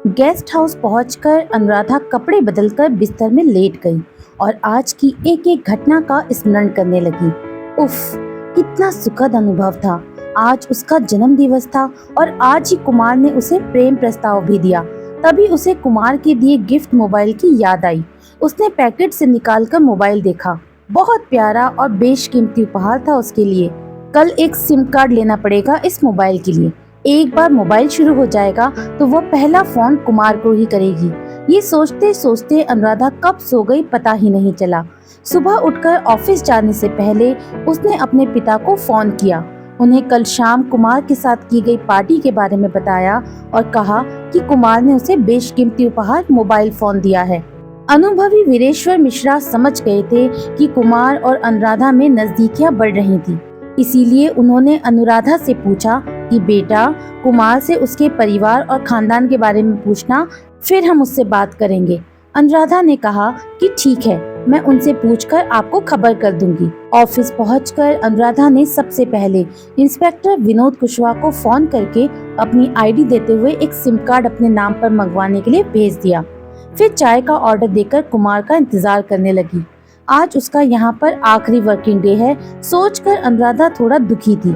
Guest house पहुंचकर अनुराधा कपड़े बदलकर बिस्तर में लेट गई और आज की एक एक घटना का स्मरण करने लगी। उफ, कितना सुखद अनुभव था। आज उसका जन्म दिवस था और आज ही कुमार ने उसे प्रेम प्रस्ताव भी दिया। तभी उसे कुमार के दिए गिफ्ट मोबाइल की याद आई। उसने पैकेट से निकालकर मोबाइल देखा। बहुत प्यारा और बेशकीमती उपहार था उसके लिए। कल एक सिम कार्ड लेना पड़ेगा इस मोबाइल के लिए। एक बार मोबाइल शुरू हो जाएगा तो वो पहला फोन कुमार को ही करेगी। ये सोचते सोचते अनुराधा कब सो गई पता ही नहीं चला। सुबह उठकर ऑफिस जाने से पहले उसने अपने पिता को फोन किया। उन्हें कल शाम कुमार के साथ की गई पार्टी के बारे में बताया और कहा कि कुमार ने उसे बेशकीमती उपहार मोबाइल फोन दिया है। अनुभवी वीरेश्वर मिश्रा समझ गए थे कि कुमार और अनुराधा में नजदीकियां बढ़ रही थी। इसीलिए उन्होंने अनुराधा से पूछा कि बेटा, कुमार से उसके परिवार और खानदान के बारे में पूछना, फिर हम उससे बात करेंगे। अनुराधा ने कहा कि ठीक है, मैं उनसे पूछकर आपको खबर कर दूंगी। ऑफिस पहुंचकर अनुराधा ने सबसे पहले इंस्पेक्टर विनोद कुशवाहा को फोन करके अपनी आईडी देते हुए एक सिम कार्ड अपने नाम पर मंगवाने के लिए भेज दिया। फिर चाय का ऑर्डर देकर कुमार का इंतजार करने लगी। आज उसका यहाँ पर आखिरी वर्किंग डे है, सोचकर अनुराधा थोड़ा दुखी थी।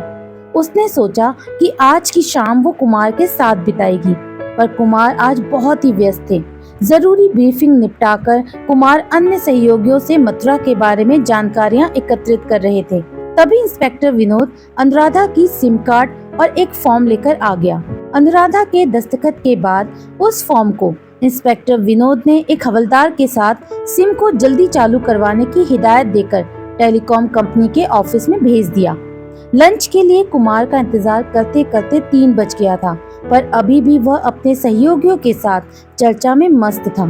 उसने सोचा कि आज की शाम वो कुमार के साथ बिताएगी, पर कुमार आज बहुत ही व्यस्त थे। जरूरी ब्रीफिंग निपटाकर कुमार अन्य सहयोगियों से मथुरा के बारे में जानकारियां एकत्रित कर रहे थे। तभी इंस्पेक्टर विनोद अनुराधा की सिम कार्ड और एक फॉर्म लेकर आ गया। अनुराधा के दस्तखत के बाद उस फॉर्म को इंस्पेक्टर विनोद ने एक हवलदार के साथ सिम को जल्दी चालू करवाने की हिदायत देकर टेलीकॉम कंपनी के ऑफिस में भेज दिया। लंच के लिए कुमार का इंतजार करते करते 3 बज गया था, पर अभी भी वह अपने सहयोगियों के साथ चर्चा में मस्त था,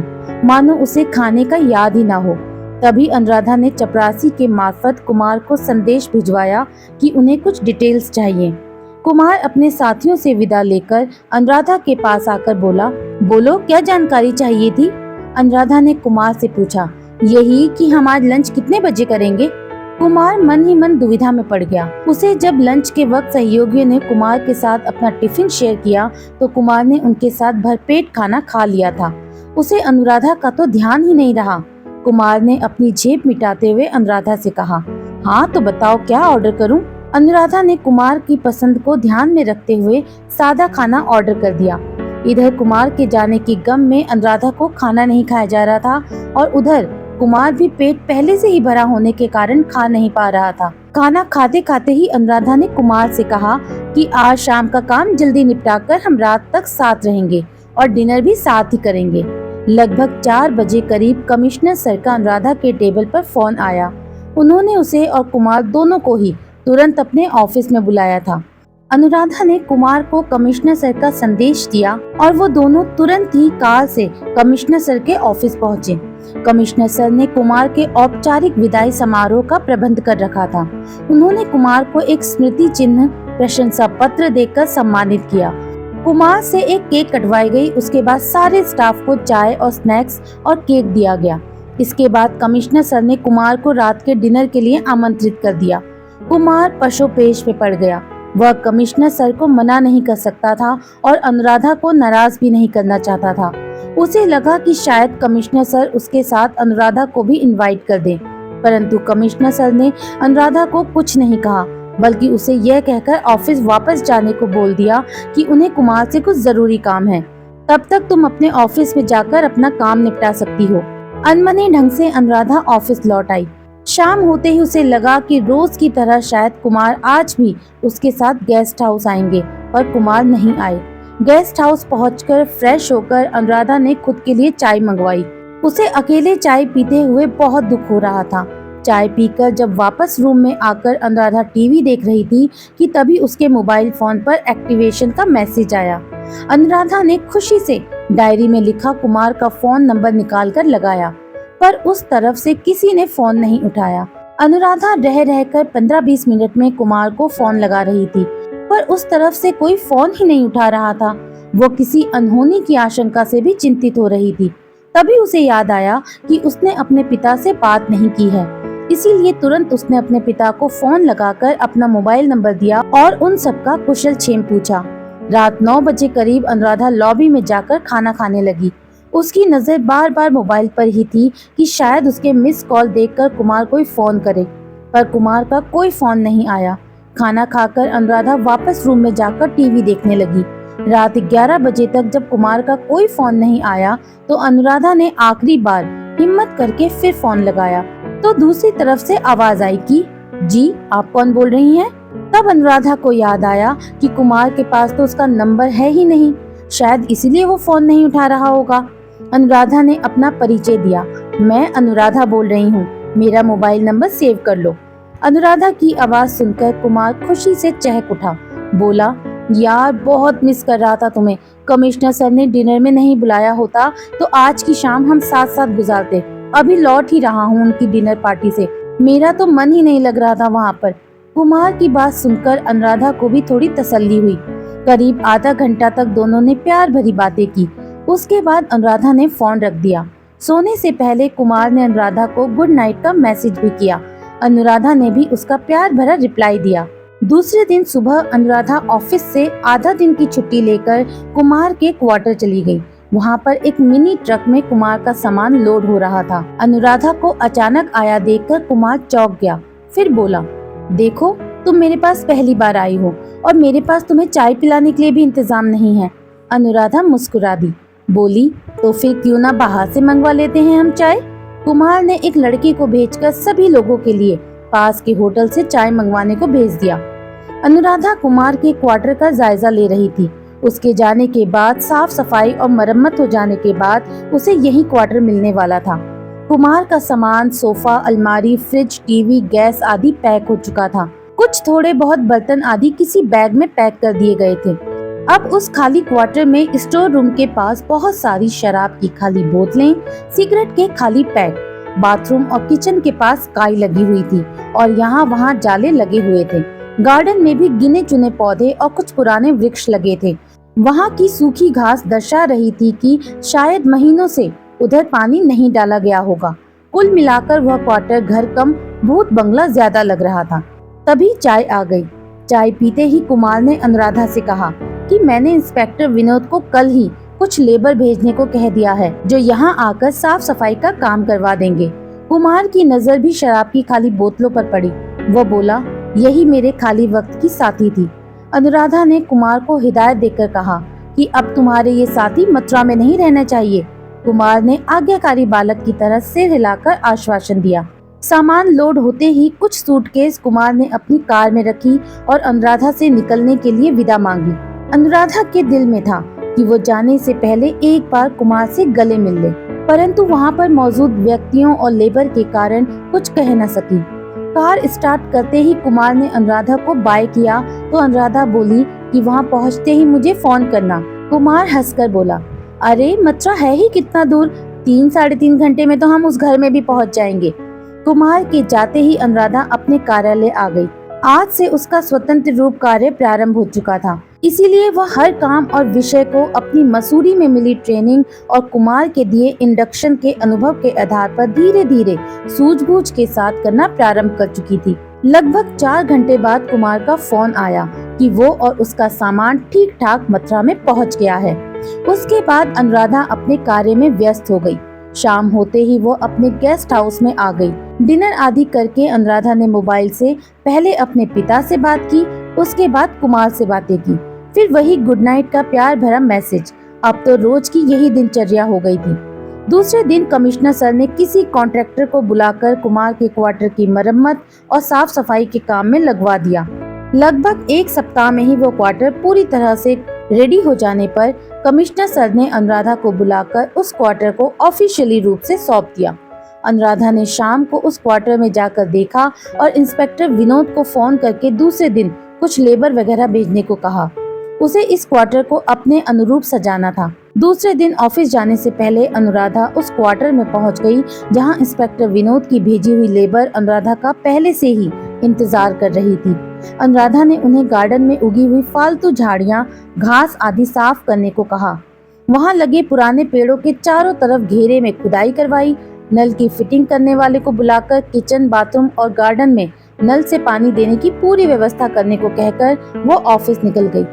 मानो उसे खाने का याद ही ना हो। तभी अनुराधा ने चपरासी के मार्फत कुमार को संदेश भिजवाया कि उन्हें कुछ डिटेल्स चाहिए। कुमार अपने साथियों से विदा लेकर अनुराधा के पास आकर बोला, बोलो क्या जानकारी चाहिए थी? अनुराधा ने कुमार से पूछा। यही कि हम आज लंच कितने बजे करेंगे? कुमार मन ही मन दुविधा में पड़ गया। उसे जब लंच के वक्त सहयोगियों ने कुमार के साथ अपना टिफिन शेयर किया तो कुमार ने उनके साथ भरपेट खाना खा लिया था। उसे अनुराधा का तो ध्यान ही नहीं रहा। कुमार ने अपनी जेब मिटाते हुए अनुराधा से कहा, हाँ तो बताओ क्या ऑर्डर करूं? अनुराधा ने कुमार की पसंद को ध्यान में रखते हुए सादा खाना ऑर्डर कर दिया। इधर कुमार के जाने की गम में अनुराधा को खाना नहीं खाया जा रहा था और उधर कुमार भी पेट पहले से ही भरा होने के कारण खा नहीं पा रहा था। खाना खाते खाते ही अनुराधा ने कुमार से कहा कि आज शाम का काम जल्दी निपटाकर हम रात तक साथ रहेंगे और डिनर भी साथ ही करेंगे। लगभग 4 बजे करीब कमिश्नर सर का अनुराधा के टेबल पर फोन आया। उन्होंने उसे और कुमार दोनों को ही तुरंत अपने ऑफिस में बुलाया था। अनुराधा ने कुमार को कमिश्नर सर का संदेश दिया और वो दोनों तुरंत ही कार से कमिश्नर सर के ऑफिस पहुंचे। कमिश्नर सर ने कुमार के औपचारिक विदाई समारोह का प्रबंध कर रखा था। उन्होंने कुमार को एक स्मृति चिन्ह प्रशंसा पत्र देकर सम्मानित किया। कुमार से एक केक कटवाई गई। उसके बाद सारे स्टाफ को चाय और स्नैक्स और केक दिया गया। इसके बाद कमिश्नर सर ने कुमार को रात के डिनर के लिए आमंत्रित कर दिया। कुमार पशोपेश में पड़ गया। वह कमिश्नर सर को मना नहीं कर सकता था और अनुराधा को नाराज भी नहीं करना चाहता था। उसे लगा कि शायद कमिश्नर सर उसके साथ अनुराधा को भी इनवाइट कर दें, परंतु कमिश्नर सर ने अनुराधा को कुछ नहीं कहा, बल्कि उसे यह कहकर ऑफिस वापस जाने को बोल दिया कि उन्हें कुमार से कुछ जरूरी काम है। तब तक तुम अपने ऑफिस में जाकर अपना काम निपटा सकती हो। अनमने ढंग से अनुराधा ऑफिस लौट आई। शाम होते ही उसे लगा कि रोज की तरह शायद कुमार आज भी उसके साथ गेस्ट हाउस आएंगे, पर कुमार नहीं आए। गेस्ट हाउस पहुंचकर फ्रेश होकर अनुराधा ने खुद के लिए चाय मंगवाई। उसे अकेले चाय पीते हुए बहुत दुख हो रहा था। चाय पीकर जब वापस रूम में आकर अनुराधा टीवी देख रही थी कि तभी उसके मोबाइल फोन पर एक्टिवेशन का मैसेज आया। अनुराधा ने खुशी से डायरी में लिखा कुमार का फोन नंबर निकाल कर लगाया, पर उस तरफ से किसी ने फोन नहीं उठाया। अनुराधा रह रहकर 15-20 मिनट में कुमार को फोन लगा रही थी, पर उस तरफ से कोई फोन ही नहीं उठा रहा था। वो किसी अनहोनी की आशंका से भी चिंतित हो रही थी। तभी उसे याद आया कि उसने अपने पिता से बात नहीं की है। इसीलिए तुरंत उसने अपने पिता को फोन लगाकर अपना मोबाइल नंबर दिया और उन सबका कुशल क्षेम पूछा। रात 9 बजे करीब अनुराधा लॉबी में जाकर खाना खाने लगी। उसकी नजर बार बार मोबाइल पर ही थी कि शायद उसके मिस कॉल देखकर कुमार कोई फोन करे, पर कुमार का कोई फोन नहीं आया। खाना खाकर अनुराधा वापस रूम में जाकर टीवी देखने लगी। रात 11 बजे तक जब कुमार का कोई फोन नहीं आया तो अनुराधा ने आखिरी बार हिम्मत करके फिर फोन लगाया, तो दूसरी तरफ से आवाज आई कि जी आप कौन बोल रही हैं? तब अनुराधा को याद आया कि कुमार के पास तो उसका नंबर है ही नहीं, शायद इसीलिए वो फोन नहीं उठा रहा होगा। अनुराधा ने अपना परिचय दिया, मैं अनुराधा बोल रही हूँ, मेरा मोबाइल नंबर सेव कर लो। अनुराधा की आवाज सुनकर कुमार खुशी से चहक उठा। बोला, यार बहुत मिस कर रहा था तुम्हें। कमिश्नर सर ने डिनर में नहीं बुलाया होता तो आज की शाम हम साथ साथ गुजारते। अभी लौट ही रहा हूँ उनकी डिनर पार्टी से, मेरा तो मन ही नहीं लग रहा था वहाँ पर। कुमार की बात सुनकर अनुराधा को भी थोड़ी तसल्ली हुई। करीब आधा घंटा तक दोनों ने प्यार भरी बातें की। उसके बाद अनुराधा ने फोन रख दिया। सोने से पहले कुमार ने अनुराधा को गुड नाइट का मैसेज भी किया। अनुराधा ने भी उसका प्यार भरा रिप्लाई दिया। दूसरे दिन सुबह अनुराधा ऑफिस से आधा दिन की छुट्टी लेकर कुमार के क्वार्टर चली गई। वहाँ पर एक मिनी ट्रक में कुमार का सामान लोड हो रहा था। अनुराधा को अचानक आया देखकर कुमार चौंक गया। फिर बोला, देखो तुम मेरे पास पहली बार आई हो और मेरे पास तुम्हें चाय पिलाने के लिए भी इंतजाम नहीं है। अनुराधा मुस्कुरा दी, बोली, तो फिर क्यों ना बाहर से मंगवा लेते हैं हम चाय। कुमार ने एक लड़की को भेजकर सभी लोगों के लिए पास के होटल से चाय मंगवाने को भेज दिया। अनुराधा कुमार के क्वार्टर का जायजा ले रही थी। उसके जाने के बाद साफ सफाई और मरम्मत हो जाने के बाद उसे यही क्वार्टर मिलने वाला था। कुमार का सामान सोफा, अलमारी, फ्रिज, टीवी, गैस आदि पैक हो चुका था। कुछ थोड़े बहुत बर्तन आदि किसी बैग में पैक कर दिए गए थे। अब उस खाली क्वार्टर में स्टोर रूम के पास बहुत सारी शराब की खाली बोतलें, सिगरेट के खाली पैक, बाथरूम और किचन के पास काई लगी हुई थी और यहाँ वहाँ जाले लगे हुए थे। गार्डन में भी गिने चुने पौधे और कुछ पुराने वृक्ष लगे थे। वहाँ की सूखी घास दर्शा रही थी कि शायद महीनों से उधर पानी नहीं डाला गया होगा। कुल मिलाकर वह क्वार्टर घर कम भूत बंगला ज्यादा लग रहा था। तभी चाय आ गई। चाय पीते ही कुमार ने अनुराधा से कहा कि मैंने इंस्पेक्टर विनोद को कल ही कुछ लेबर भेजने को कह दिया है जो यहाँ आकर साफ सफाई का काम करवा देंगे। कुमार की नजर भी शराब की खाली बोतलों पर पड़ी। वह बोला, यही मेरे खाली वक्त की साथी थी। अनुराधा ने कुमार को हिदायत देकर कहा कि अब तुम्हारे ये साथी मथुरा में नहीं रहना चाहिए। कुमार ने आज्ञाकारी बालक की तरह सिर हिलाकर आश्वासन दिया। सामान लोड होते ही कुछ सूटकेस कुमार ने अपनी कार में रखी और अनुराधा से निकलने के लिए विदा मांगी। अनुराधा के दिल में था कि वो जाने से पहले एक बार कुमार से गले मिल ले, परंतु वहाँ पर मौजूद व्यक्तियों और लेबर के कारण कुछ कह न सकी। कार स्टार्ट करते ही कुमार ने अनुराधा को बाय किया तो अनुराधा बोली कि वहाँ पहुँचते ही मुझे फोन करना। कुमार हंसकर बोला, अरे मथुरा है ही कितना दूर, 3-3.5 घंटे में तो हम उस घर में भी पहुँच जाएंगे। कुमार के जाते ही अनुराधा अपने कार्यालय आ गई। आज से उसका स्वतंत्र रूप कार्य प्रारंभ हो चुका था, इसीलिए वह हर काम और विषय को अपनी मसूरी में मिली ट्रेनिंग और कुमार के दिए इंडक्शन के अनुभव के आधार पर धीरे धीरे सूझबूझ के साथ करना प्रारंभ कर चुकी थी। लगभग 4 घंटे बाद कुमार का फोन आया कि वो और उसका सामान ठीक ठाक मथुरा में पहुंच गया है। उसके बाद अनुराधा अपने कार्य में व्यस्त हो गई। शाम होते ही वो अपने गेस्ट हाउस में आ गई। डिनर आदि करके अनुराधा ने मोबाइल से पहले अपने पिता से बात की, उसके बाद कुमार से बातें की, फिर वही गुड नाइट का प्यार भरा मैसेज। अब तो रोज की यही दिनचर्या हो गई थी। दूसरे दिन कमिश्नर सर ने किसी कॉन्ट्रैक्टर को बुलाकर कुमार के क्वार्टर की मरम्मत और साफ सफाई के काम में लगवा दिया। लगभग 1 सप्ताह में ही वो क्वार्टर पूरी तरह से रेडी हो जाने पर कमिश्नर सर ने अनुराधा को बुलाकर उस क्वार्टर को ऑफिशियली रूप से सौंप दिया। अनुराधा ने शाम को उस क्वार्टर में जाकर देखा और इंस्पेक्टर विनोद को फोन करके दूसरे दिन कुछ लेबर वगैरह भेजने को कहा। उसे इस क्वार्टर को अपने अनुरूप सजाना था। दूसरे दिन ऑफिस जाने से पहले अनुराधा उस क्वार्टर में पहुंच गई, जहां इंस्पेक्टर विनोद की भेजी हुई लेबर अनुराधा का पहले से ही इंतजार कर रही थी। अनुराधा ने उन्हें गार्डन में उगी हुई फालतू झाड़ियां, घास आदि साफ करने को कहा। वहां लगे पुराने पेड़ों के चारों तरफ घेरे में खुदाई करवाई। नल की फिटिंग करने वाले को बुलाकर किचन, बाथरूम और गार्डन में नल से पानी देने की पूरी व्यवस्था करने को कहकर वो ऑफिस निकल गई।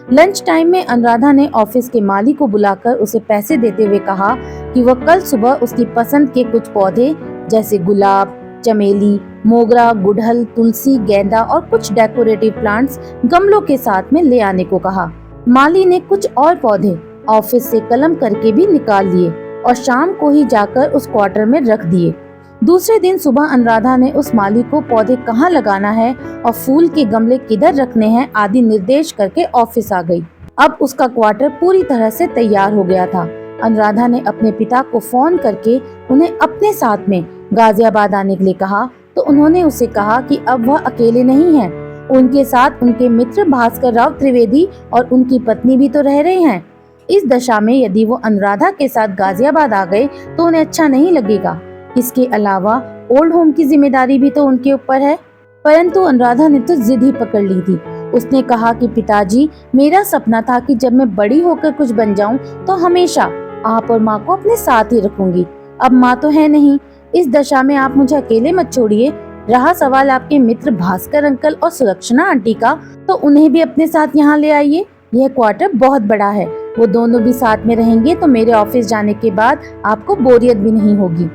लंच टाइम में अनुराधा ने ऑफिस के माली को बुलाकर उसे पैसे देते हुए कहा कि वह कल सुबह उसकी पसंद के कुछ पौधे जैसे गुलाब, चमेली, मोगरा, गुड़हल, तुलसी, गेंदा और कुछ डेकोरेटिव प्लांट्स गमलों के साथ में ले आने को कहा। माली ने कुछ और पौधे ऑफिस से कलम करके भी निकाल लिए और शाम को ही जाकर उस क्वार्टर में रख दिए। दूसरे दिन सुबह अनुराधा ने उस माली को पौधे कहाँ लगाना है और फूल के गमले किधर रखने हैं आदि निर्देश करके ऑफिस आ गई। अब उसका क्वार्टर पूरी तरह से तैयार हो गया था। अनुराधा ने अपने पिता को फोन करके उन्हें अपने साथ में गाजियाबाद आने के लिए कहा तो उन्होंने उसे कहा कि अब वह अकेले नहीं है, उनके साथ उनके मित्र भास्कर राव त्रिवेदी और उनकी पत्नी भी तो रह रहे हैं। इस दशा में यदि वो अनुराधा के साथ गाजियाबाद आ गए तो उन्हें अच्छा नहीं लगेगा। इसके अलावा ओल्ड होम की जिम्मेदारी भी तो उनके ऊपर है। परंतु अनुराधा ने तो जिद ही पकड़ ली थी। उसने कहा कि पिताजी, मेरा सपना था कि जब मैं बड़ी होकर कुछ बन जाऊं तो हमेशा आप और माँ को अपने साथ ही रखूंगी। अब माँ तो है नहीं, इस दशा में आप मुझे अकेले मत छोड़िए। रहा सवाल आपके मित्र भास्कर अंकल और सुलक्षणा आंटी का, तो उन्हें भी अपने साथ यहाँ ले आइए। यह क्वार्टर बहुत बड़ा है, वो दोनों भी साथ में रहेंगे तो मेरे ऑफिस जाने के बाद आपको बोरियत भी नहीं होगी।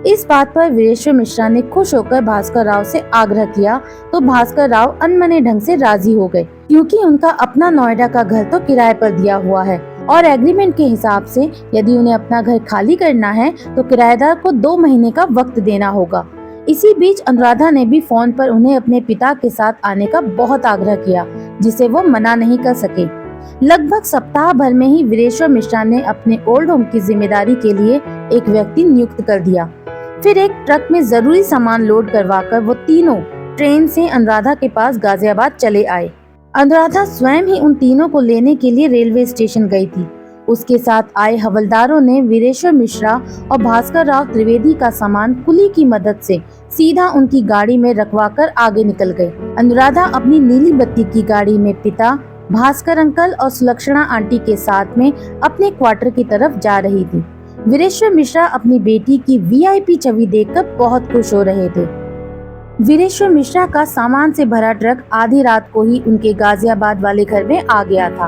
इस बात पर वीरेश्वर मिश्रा ने खुश होकर भास्कर राव से आग्रह किया तो भास्कर राव अनमने ढंग से राजी हो गए, क्योंकि उनका अपना नोएडा का घर तो किराए पर दिया हुआ है और एग्रीमेंट के हिसाब से यदि उन्हें अपना घर खाली करना है तो किराएदार को 2 महीने का वक्त देना होगा। इसी बीच अनुराधा ने भी फोन पर उन्हें अपने पिता के साथ आने का बहुत आग्रह किया, जिसे वो मना नहीं कर सके। लगभग सप्ताह भर में ही वीरेश्वर मिश्रा ने अपने ओल्ड होम की जिम्मेदारी के लिए एक व्यक्ति नियुक्त कर दिया। फिर एक ट्रक में जरूरी सामान लोड करवाकर वो तीनों ट्रेन से अनुराधा के पास गाजियाबाद चले आए। अनुराधा स्वयं ही उन तीनों को लेने के लिए रेलवे स्टेशन गई थी। उसके साथ आए हवलदारों ने वीरेश्वर मिश्रा और भास्कर राव त्रिवेदी का सामान कुली की मदद से सीधा उनकी गाड़ी में रखवाकर आगे निकल गए। अनुराधा अपनी नीली बत्ती की गाड़ी में पिता, भास्कर अंकल और सुलक्षणा आंटी के साथ में अपने क्वार्टर की तरफ जा रही थी। वीरेश्वर मिश्रा अपनी बेटी की वीआईपी छवि देखकर बहुत खुश हो रहे थे। वीरेश्वर मिश्रा का सामान से भरा ट्रक आधी रात को ही उनके गाजियाबाद वाले घर में आ गया था।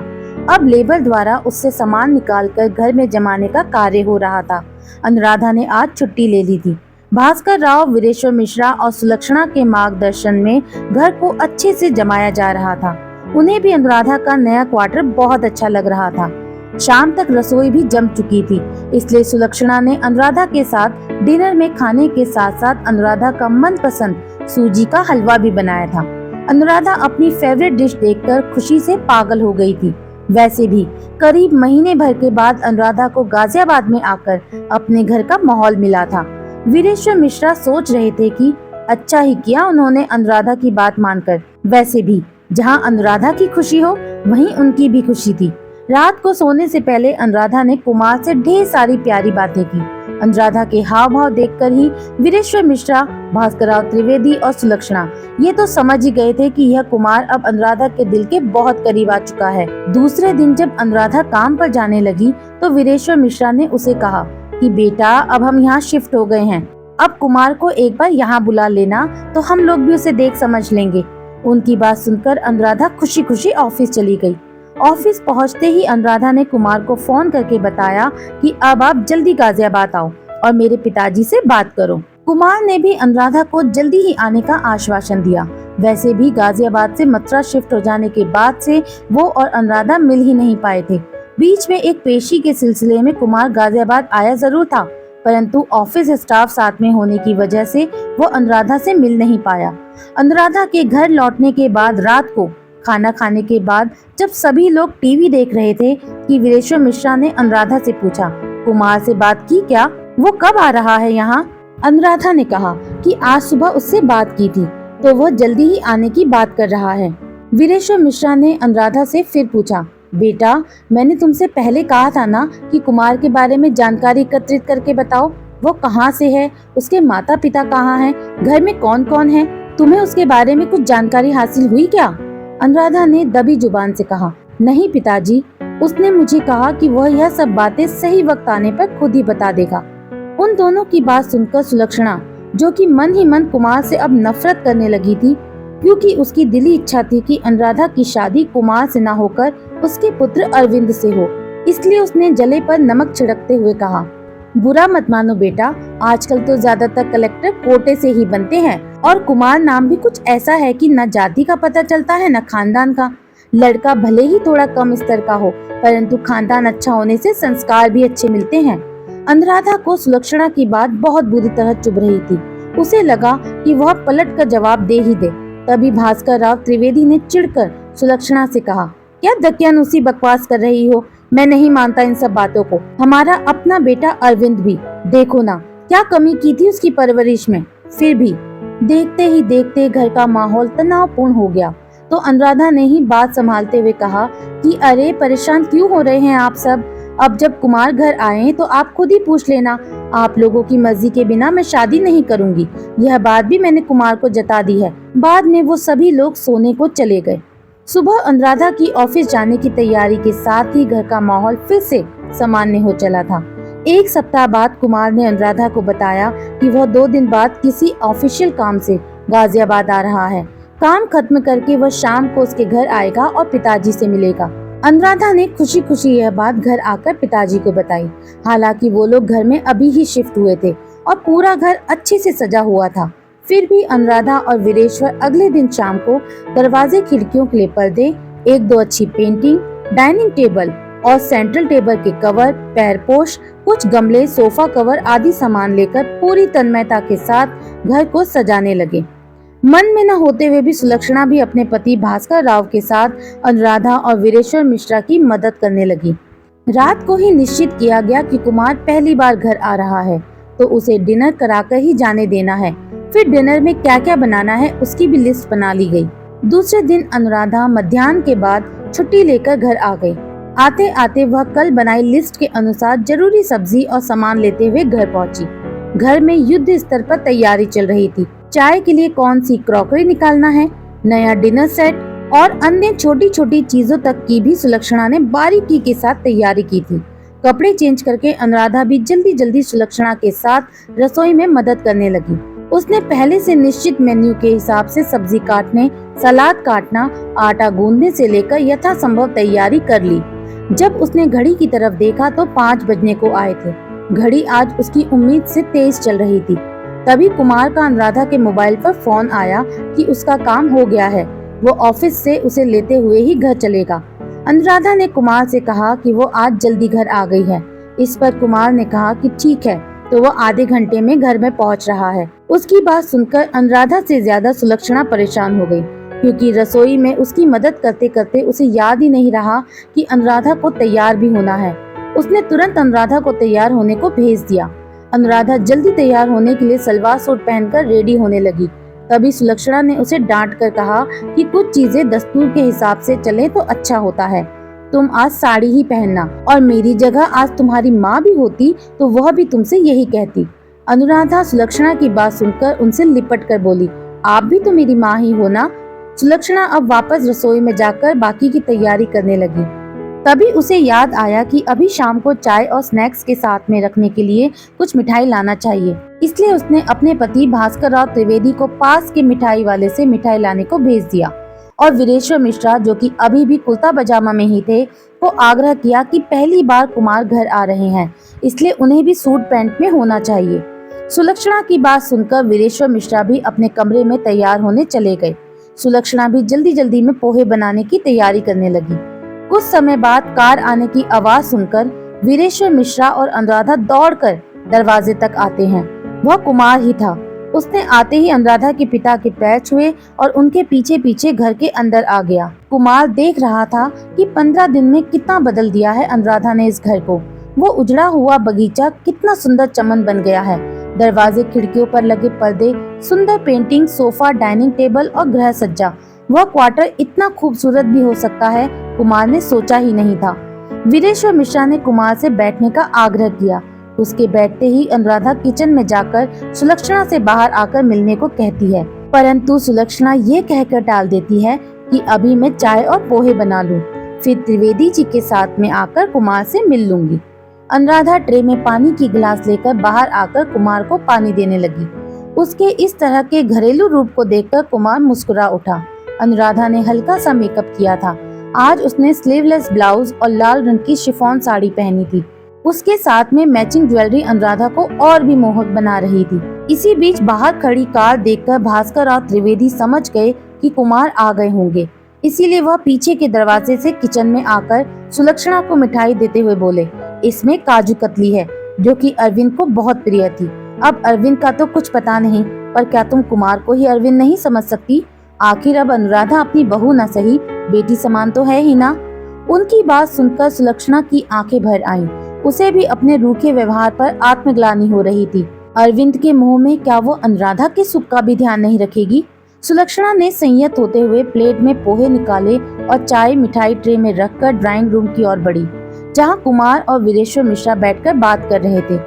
अब लेबर द्वारा उससे सामान निकालकर घर में जमाने का कार्य हो रहा था। अनुराधा ने आज छुट्टी ले ली थी। भास्कर राव, वीरेश्वर मिश्रा और सुलक्षणा के मार्गदर्शन में घर को अच्छे से जमाया जा रहा था। उन्हें भी अनुराधा का नया क्वार्टर बहुत अच्छा लग रहा था। शाम तक रसोई भी जम चुकी थी, इसलिए सुलक्षणा ने अनुराधा के साथ डिनर में खाने के साथ साथ अनुराधा का मनपसंद सूजी का हलवा भी बनाया था। अनुराधा अपनी फेवरेट डिश देखकर खुशी से पागल हो गई थी। वैसे भी करीब महीने भर के बाद अनुराधा को गाजियाबाद में आकर अपने घर का माहौल मिला था। वीरेश्वर मिश्रा सोच रहे थे कि अच्छा ही किया उन्होंने अनुराधा की बात मानकर। वैसे भी जहां अनुराधा की खुशी हो वहीं उनकी भी खुशी थी। रात को सोने से पहले अनुराधा ने कुमार से ढेर सारी प्यारी बातें की। अनुराधा के हाव भाव देखकर ही वीरेश्वर मिश्रा, भास्कर राव त्रिवेदी और सुलक्षणा ये तो समझ ही गए थे कि यह कुमार अब अनुराधा के दिल के बहुत करीब आ चुका है। दूसरे दिन जब अनुराधा काम पर जाने लगी तो वीरेश्वर मिश्रा ने उसे कहा कि बेटा, अब हम यहाँ शिफ्ट हो गए हैं, अब कुमार को एक बार यहाँ बुला लेना तो हम लोग भी उसे देख समझ लेंगे। उनकी बात सुनकर अनुराधा खुशी खुशी ऑफिस चली गई। ऑफिस पहुंचते ही अनुराधा ने कुमार को फोन करके बताया कि अब आप जल्दी गाजियाबाद आओ और मेरे पिताजी से बात करो। कुमार ने भी अनुराधा को जल्दी ही आने का आश्वासन दिया। वैसे भी गाजियाबाद से मथुरा शिफ्ट हो जाने के बाद से वो और अनुराधा मिल ही नहीं पाए थे। बीच में एक पेशी के सिलसिले में कुमार गाजियाबाद आया जरूर था, परंतु ऑफिस स्टाफ साथ में होने की वजह से वो अनुराधा से मिल नहीं पाया। अनुराधा के घर लौटने के बाद रात को खाना खाने के बाद जब सभी लोग टीवी देख रहे थे कि वीरेश्वर मिश्रा ने अनुराधा से पूछा, कुमार से बात की क्या? वो कब आ रहा है यहाँ? अनुराधा ने कहा कि आज सुबह उससे बात की थी तो वो जल्दी ही आने की बात कर रहा है। वीरेश्वर मिश्रा ने अनुराधा से फिर पूछा, बेटा, मैंने तुमसे पहले कहा था ना कि कुमार के बारे में जानकारी एकत्रित करके बताओ। वो कहाँ से है, उसके माता पिता कहाँ हैं, घर में कौन कौन है, तुम्हें उसके बारे में कुछ जानकारी हासिल हुई क्या? अनुराधा ने दबी जुबान से कहा, नहीं पिताजी, उसने मुझे कहा कि वह यह सब बातें सही वक्त आने पर खुद ही बता देगा। उन दोनों की बात सुनकर सुलक्षणा, जो कि मन ही मन कुमार से अब नफरत करने लगी थी, क्योंकि उसकी दिली इच्छा थी कि अनुराधा की शादी कुमार से न होकर उसके पुत्र अरविंद से हो, इसलिए उसने जले पर नमक छिड़कते हुए कहा, बुरा मत मानो बेटा, आजकल तो ज्यादातर कलेक्टर कोटे से ही बनते हैं और कुमार नाम भी कुछ ऐसा है कि न जाति का पता चलता है न खानदान का। लड़का भले ही थोड़ा कम स्तर का हो, परंतु खानदान अच्छा होने से संस्कार भी अच्छे मिलते हैं। अनुराधा को सुलक्षणा की बात बहुत बुरी तरह चुभ रही थी। उसे लगा कि वह पलट कर जवाब दे ही दे। तभी भास्कर राव त्रिवेदी ने चिढ़कर सुलक्षणा से कहा, क्या दकियानुसी बकवास कर रही हो? मैं नहीं मानता इन सब बातों को। हमारा अपना बेटा अरविंद भी, देखो ना क्या कमी की थी उसकी परवरिश में। फिर भी देखते ही देखते घर का माहौल तनावपूर्ण हो गया। तो अनुराधा ने ही बात संभालते हुए कहा कि अरे परेशान क्यों हो रहे हैं आप सब? अब जब कुमार घर आए तो आप खुद ही पूछ लेना। आप लोगों की मर्जी के बिना मैं शादी नहीं करूंगी, यह बात भी मैंने कुमार को जता दी है। बाद में वो सभी लोग सोने को चले गए। सुबह अनुराधा की ऑफिस जाने की तैयारी के साथ ही घर का माहौल फिर से सामान्य हो चला था। एक सप्ताह बाद कुमार ने अनुराधा को बताया कि वह 2 दिन बाद किसी ऑफिशियल काम से गाजियाबाद आ रहा है। काम खत्म करके वह शाम को उसके घर आएगा और पिताजी से मिलेगा। अनुराधा ने खुशी खुशी यह बात घर आकर पिताजी को बताई। हालांकि वो लोग घर में अभी ही शिफ्ट हुए थे और पूरा घर अच्छे से सजा हुआ था। फिर भी अनुराधा और वीरेश्वर अगले दिन शाम को दरवाजे खिड़कियों के लिए पर्दे, 1-2 अच्छी पेंटिंग, डाइनिंग टेबल और सेंट्रल टेबल के कवर, पैरपोश, कुछ गमले, सोफा कवर आदि सामान लेकर पूरी तन्मयता के साथ घर को सजाने लगे। मन में न होते हुए भी सुलक्षणा भी अपने पति भास्कर राव के साथ अनुराधा और वीरेश्वर मिश्रा की मदद करने लगी। रात को ही निश्चित किया गया कि कुमार पहली बार घर आ रहा है तो उसे डिनर कराकर ही जाने देना है। फिर डिनर में क्या क्या बनाना है उसकी भी लिस्ट बना ली गई। दूसरे दिन अनुराधा मध्याह्न के बाद छुट्टी लेकर घर आ गई। आते आते वह कल बनाई लिस्ट के अनुसार जरूरी सब्जी और सामान लेते हुए घर पहुंची। घर में युद्ध स्तर पर तैयारी चल रही थी। चाय के लिए कौन सी क्रॉकरी निकालना है, नया डिनर सेट और अन्य छोटी छोटी चीजों तक की भी सुलक्षणा ने बारीकी के साथ तैयारी की थी। कपड़े चेंज करके अनुराधा भी जल्दी जल्दी सुलक्षणा के साथ रसोई में मदद करने लगी। उसने पहले से निश्चित मेन्यू के हिसाब से सब्जी काटने, सलाद काटना, आटा गूंदने से लेकर यथासंभव तैयारी कर ली। जब उसने घड़ी की तरफ देखा तो 5 बजने को आए थे। घड़ी आज उसकी उम्मीद से तेज चल रही थी। तभी कुमार का अनुराधा के मोबाइल पर फोन आया कि उसका काम हो गया है, वो ऑफिस से उसे लेते हुए ही घर चलेगा। अनुराधा ने कुमार से कहा कि वो आज जल्दी घर आ गई है। इस पर कुमार ने कहा कि ठीक है, तो वो आधे घंटे में घर में पहुंच रहा है। उसकी बात सुनकर अनुराधा से ज्यादा सुलक्षणा परेशान हो गई, क्योंकि रसोई में उसकी मदद करते करते उसे याद ही नहीं रहा कि अनुराधा को तैयार भी होना है। उसने तुरंत अनुराधा को तैयार होने को भेज दिया। अनुराधा जल्दी तैयार होने के लिए सलवार सूट पहनकर रेडी होने लगी। तभी सुलक्षणा ने उसे डांट कर कहा कि कुछ चीजें दस्तूर के हिसाब से चले तो अच्छा होता है। तुम आज साड़ी ही पहनना, और मेरी जगह आज तुम्हारी माँ भी होती तो वह भी तुमसे यही कहती। अनुराधा सुलक्षणा की बात सुनकर उनसे लिपट कर बोली, आप भी तो मेरी माँ ही हो ना। सुलक्षणा अब वापस रसोई में जाकर बाकी की तैयारी करने लगी। तभी उसे याद आया कि अभी शाम को चाय और स्नैक्स के साथ में रखने के लिए कुछ मिठाई लाना चाहिए। इसलिए उसने अपने पति भास्कर राव त्रिवेदी को पास के मिठाई वाले से मिठाई लाने को भेज दिया और वीरेश्वर मिश्रा, जो कि अभी भी कुर्ता पजामा में ही थे, को आग्रह किया कि पहली बार कुमार घर आ रहे हैं, इसलिए उन्हें भी सूट पैंट में होना चाहिए। सुलक्षणा की बात सुनकर वीरेश्वर मिश्रा भी अपने कमरे में तैयार होने चले गए। सुलक्षणा भी जल्दी जल्दी में पोहे बनाने की तैयारी करने लगी। कुछ समय बाद कार आने की आवाज सुनकर वीरेश्वर मिश्रा और अनुराधा दौड़कर दरवाजे तक आते हैं। वह कुमार ही था। उसने आते ही अनुराधा के पिता के पैर छुए और उनके पीछे पीछे घर के अंदर आ गया। कुमार देख रहा था कि 15 दिन में कितना बदल दिया है अनुराधा ने इस घर को। वो उजड़ा हुआ बगीचा कितना सुंदर चमन बन गया है। दरवाजे, खिड़कियों पर लगे पर्दे, सुंदर पेंटिंग, सोफा, डाइनिंग टेबल और गृह सज्जा। वह क्वार्टर इतना खूबसूरत भी हो सकता है, कुमार ने सोचा ही नहीं था। वीरेश्वर मिश्रा ने कुमार से बैठने का आग्रह किया। उसके बैठते ही अनुराधा किचन में जाकर सुलक्षणा से बाहर आकर मिलने को कहती है, परंतु सुलक्षणा ये कहकर टाल देती है कि अभी मैं चाय और पोहे बना लूं, फिर त्रिवेदी जी के साथ में आकर कुमार से मिल लूंगी। अनुराधा ट्रे में पानी की गिलास लेकर बाहर आकर कुमार को पानी देने लगी। उसके इस तरह के घरेलू रूप को देखकर कुमार मुस्कुरा उठा। अनुराधा ने हल्का सा मेकअप किया था। आज उसने स्लीवलेस ब्लाउज और लाल रंग की शिफॉन साड़ी पहनी थी। उसके साथ में मैचिंग ज्वेलरी अनुराधा को और भी मोहक बना रही थी। इसी बीच बाहर खड़ी कार देखकर भास्कर और त्रिवेदी समझ गए कि कुमार आ गए होंगे। इसीलिए वह पीछे के दरवाजे से किचन में आकर सुलक्षणा को मिठाई देते हुए बोले, इसमें काजू कतली है, जो कि अरविंद को बहुत प्रिय थी। अब अरविंद का तो कुछ पता नहीं, पर क्या तुम कुमार को ही अरविंद नहीं समझ सकती? आखिर अब अनुराधा अपनी बहू न सही, बेटी समान तो है ही ना। उनकी बात सुनकर सुलक्षणा की आंखें भर आईं। उसे भी अपने रूखे व्यवहार पर आत्मग्लानि हो रही थी। अरविंद के मुंह में क्या वो अनुराधा के सुख का भी ध्यान नहीं रखेगी? सुलक्षणा ने संयत होते हुए प्लेट में पोहे निकाले और चाय मिठाई ट्रे में रखकर ड्राइंग रूम की ओर बढ़ी, जहां कुमार और वीरेश्वर मिश्रा बैठकर बात कर रहे थे।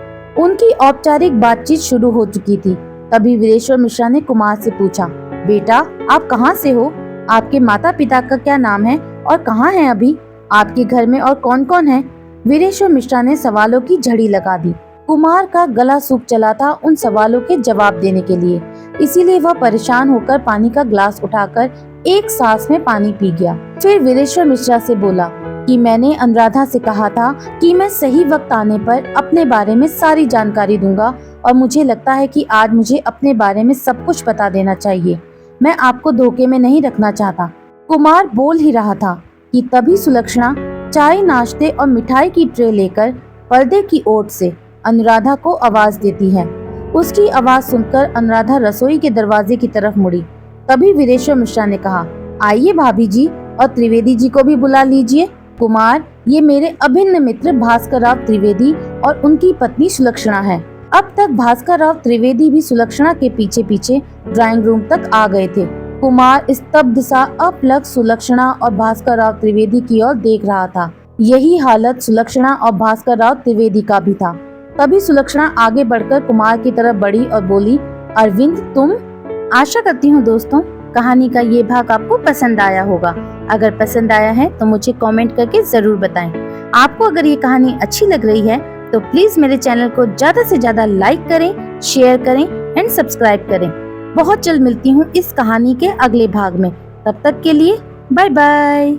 उनकी औपचारिक बातचीत शुरू हो चुकी थी। तभी वीरेश्वर मिश्रा ने कुमार से पूछा, बेटा आप कहाँ से हो? आपके माता पिता का क्या नाम है और कहाँ हैं अभी? आपके घर में और कौन कौन है? वीरेश्वर मिश्रा ने सवालों की झड़ी लगा दी। कुमार का गला सूख चला था उन सवालों के जवाब देने के लिए, इसीलिए वह परेशान होकर पानी का ग्लास उठाकर एक सांस में पानी पी गया। फिर वीरेश्वर मिश्रा से बोला कि मैंने अनुराधा से कहा था कि मैं सही वक्त आने पर अपने बारे में सारी जानकारी दूंगा, और मुझे लगता है कि आज मुझे अपने बारे में सब कुछ बता देना चाहिए। मैं आपको धोखे में नहीं रखना चाहता। कुमार बोल ही रहा था कि तभी सुलक्षणा चाय, नाश्ते और मिठाई की ट्रे लेकर पर्दे की ओट से अनुराधा को आवाज देती है। उसकी आवाज सुनकर अनुराधा रसोई के दरवाजे की तरफ मुड़ी। तभी वीरेश्वर मिश्रा ने कहा, आइए भाभी जी, और त्रिवेदी जी को भी बुला लीजिए। कुमार, ये मेरे अभिन्न मित्र भास्कर राव त्रिवेदी और उनकी पत्नी सुलक्षणा है। अब तक भास्कर राव त्रिवेदी भी सुलक्षणा के पीछे पीछे ड्राइंग रूम तक आ गए थे। कुमार स्तब्ध सा अपलक सुलक्षणा और भास्कर राव त्रिवेदी की ओर देख रहा था। यही हालत सुलक्षणा और भास्कर राव त्रिवेदी का भी था। तभी सुलक्षणा आगे बढ़कर कुमार की तरफ बढ़ी और बोली, अरविंद तुम? आशा करती हूँ दोस्तों कहानी का ये भाग आपको पसंद आया होगा। अगर पसंद आया है तो मुझे कमेंट करके जरूर बताएं। आपको अगर ये कहानी अच्छी लग रही है तो प्लीज मेरे चैनल को ज्यादा से ज्यादा लाइक करें, शेयर करें एंड सब्सक्राइब करें। बहुत जल्द मिलती हूँ इस कहानी के अगले भाग में। तब तक के लिए बाय बाय।